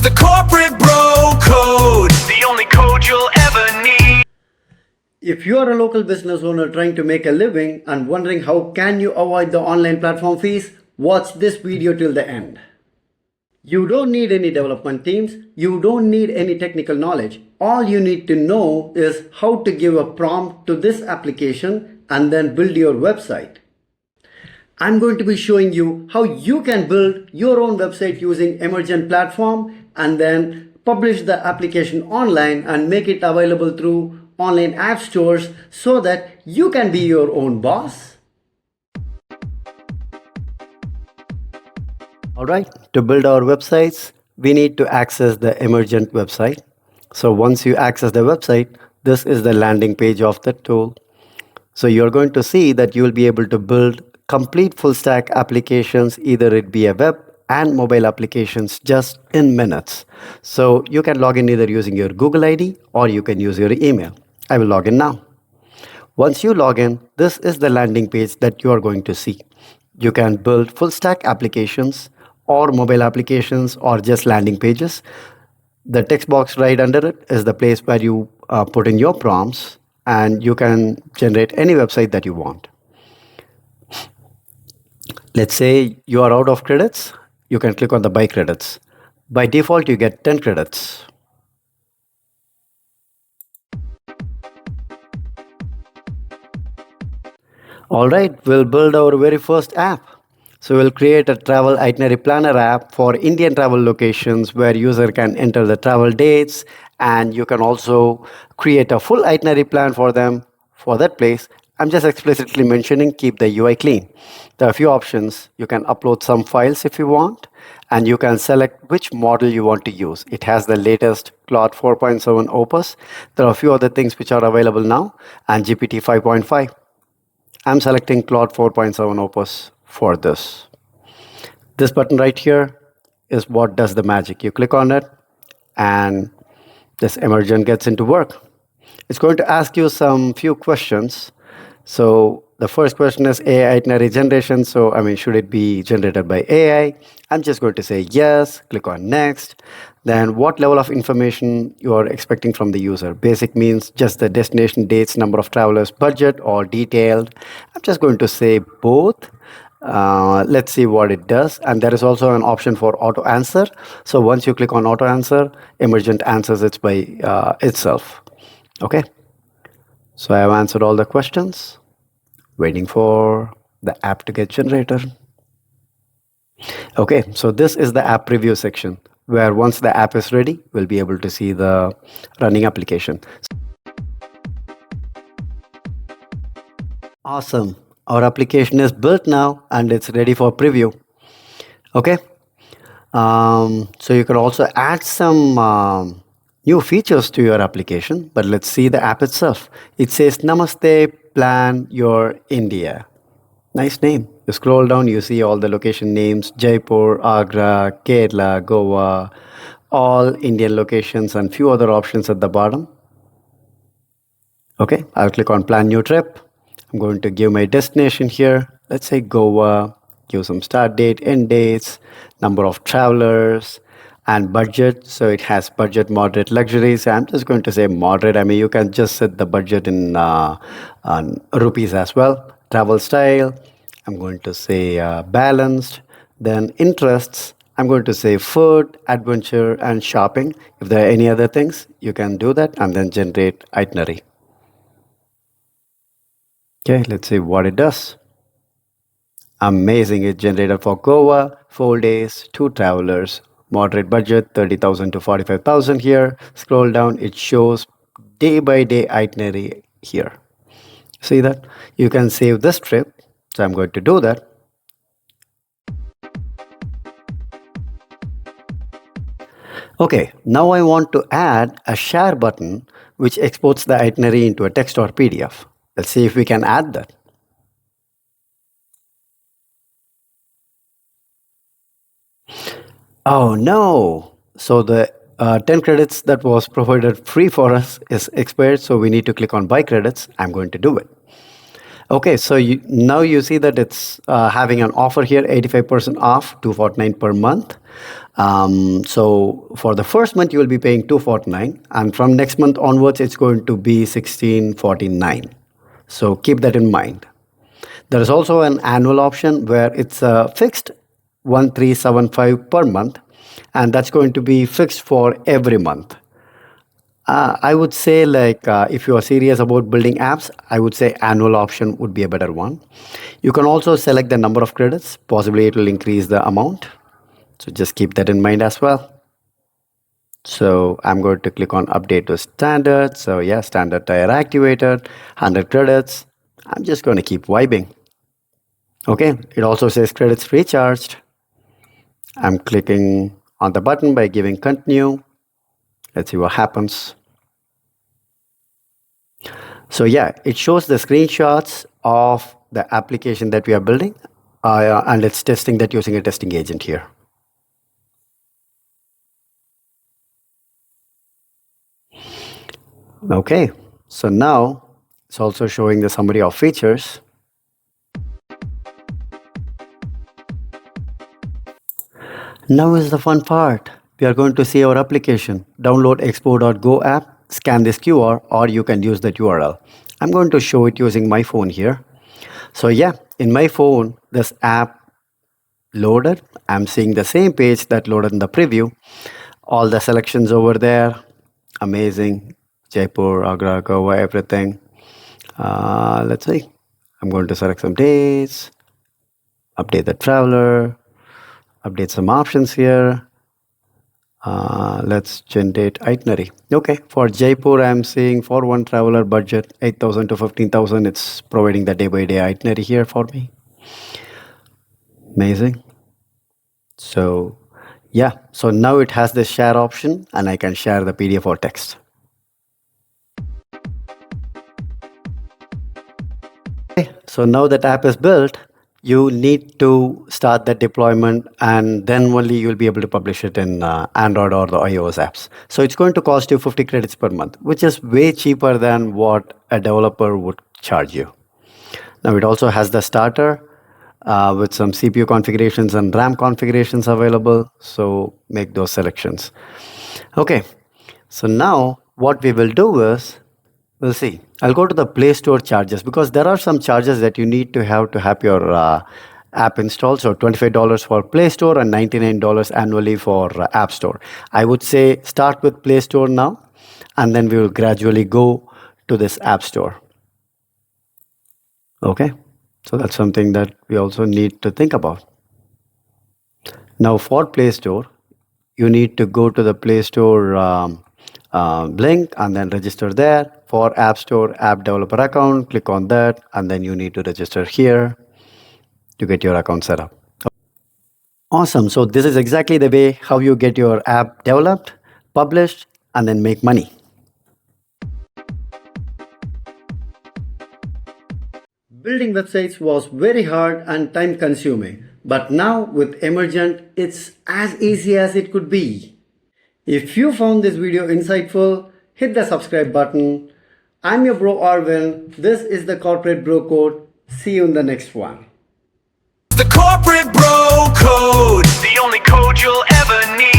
The corporate bro code, the only code you'll ever need. If you are a local business owner trying to make a living and wondering how can you avoid the online platform fees, watch this video till the end. You don't need any development teams, you don't need any technical knowledge. All you need to know is how to give a prompt to this application and then build your website. I'm going to be showing you how you can build your own website using Emergent platform and then publish the application online and make it available through online app stores so that you can be your own boss. Alright, to build our websites, we need to access the Emergent website. So once you access the website, this is the landing page of the tool. So you're going to see that you will be able to build complete full stack applications, either it be a web and mobile applications just in minutes. So you can log in either using your Google ID or you can use your email. I will log in now. Once you log in, this is the landing page that you are going to see. You can build full stack applications or mobile applications or just landing pages. The text box right under it is the place where you put in your prompts and you can generate any website that you want. Let's say you are out of credits, you can click on the buy credits. By default, you get 10 credits. All right, we'll build our very first app. So we'll create a travel itinerary planner app for Indian travel locations where user can enter the travel dates, and you can also create a full itinerary plan for them for that place. I'm just explicitly mentioning keep the UI clean. There are a few options. You can upload some files if you want, and you can select which model you want to use. It has the latest Claude 4.7 Opus. There are a few other things which are available now, and GPT 5.5. I'm selecting Claude 4.7 Opus for this. This button right here is what does the magic. You click on it, and this Emergent gets into work. It's going to ask you some few questions. So the first question is AI itinerary generation. So, should it be generated by AI? I'm just going to say yes, click on next. Then what level of information you are expecting from the user? Basic means just the destination dates, number of travelers, budget, or detailed. I'm just going to say both. Let's see what it does. And there is also an option for auto answer. So once you click on auto answer, Emergent answers it by itself. Okay. So I have answered all the questions, waiting for the app to get generated. Okay, so this is the app preview section where once the app is ready, we'll be able to see the running application. Awesome. Our application is built now and it's ready for preview. Okay. So you can also add some new features to your application, but let's see the app itself. It says, Namaste, plan your India. Nice name. You scroll down, you see all the location names, Jaipur, Agra, Kerala, Goa, all Indian locations and few other options at the bottom. Okay, I'll click on plan new trip. I'm going to give my destination here. Let's say Goa, give some start date, end dates, number of travelers, and budget. So it has budget, moderate, luxury. So I'm just going to say moderate. You can just set the budget in rupees as well. Travel style, I'm going to say balanced. Then interests, I'm going to say food, adventure, and shopping. If there are any other things, you can do that and then generate itinerary. Okay, let's see what it does. Amazing. It generated for Goa, 4 days, 2 travelers, moderate budget, 30,000 to 45,000 here. Scroll down, it shows day by day itinerary here. See that? You can save this trip. So I'm going to do that. Okay, now I want to add a share button which exports the itinerary into a text or PDF. Let's see if we can add that. Oh no! So the 10 credits that was provided free for us is expired, so we need to click on buy credits. I'm going to do it. Okay, so now you see that it's having an offer here, 85% off, $249 per month. So for the first month, you will be paying 249, and from next month onwards, it's going to be 1649. So keep that in mind. There is also an annual option where it's fixed 1375 per month, and that's going to be fixed for every month. I would say, like, if you are serious about building apps, I would say annual option would be a better one. You can also select the number of credits. Possibly, it will increase the amount. So just keep that in mind as well. So I'm going to click on update to standard. So yeah, standard tier activated, 100 credits. I'm just going to keep vibing. Okay, it also says credits recharged. I'm clicking on the button by giving continue. Let's see what happens. So yeah, it shows the screenshots of the application that we are building, and it's testing that using a testing agent here. Okay, so now it's also showing the summary of features. Now is the fun part. We are going to see our application. Download expo.go app, scan this QR, or you can use that URL. I'm going to show it using my phone here. So yeah, in my phone, this app loaded. I'm seeing the same page that loaded in the preview. All the selections over there. Amazing. Jaipur, Agra, Goa, everything. Let's see. I'm going to select some dates, update the traveler, update some options here. Let's generate itinerary. Okay, for Jaipur, I'm seeing for one traveler budget 8,000 to 15,000. It's providing the day-by-day itinerary here for me. Amazing. So yeah, so now it has the share option, and I can share the PDF or text. Okay, so now that app is built, you need to start the deployment, and then only you'll be able to publish it in Android or the iOS apps. So it's going to cost you 50 credits per month, which is way cheaper than what a developer would charge you. Now it also has the starter with some CPU configurations and RAM configurations available. So make those selections. Okay, so now what we will do is, we'll see. I'll go to the Play Store charges, because there are some charges that you need to have your app installed. So $25 for Play Store and $99 annually for App Store. I would say start with Play Store now, and then we will gradually go to this App Store. Okay, so that's something that we also need to think about. Now for Play Store, you need to go to the Play Store link and then register there. For App Store, app developer account, click on that, and then you need to register here to get your account set up. Awesome. So this is exactly the way how you get your app developed, published, and then make money. Building websites was very hard and time consuming, but now with Emergent, it's as easy as it could be. If you found this video insightful, hit the subscribe button. I'm your bro Arvin. This is the Corporate Bro Code. See you in the next one. The corporate bro code, the only code you'll ever need.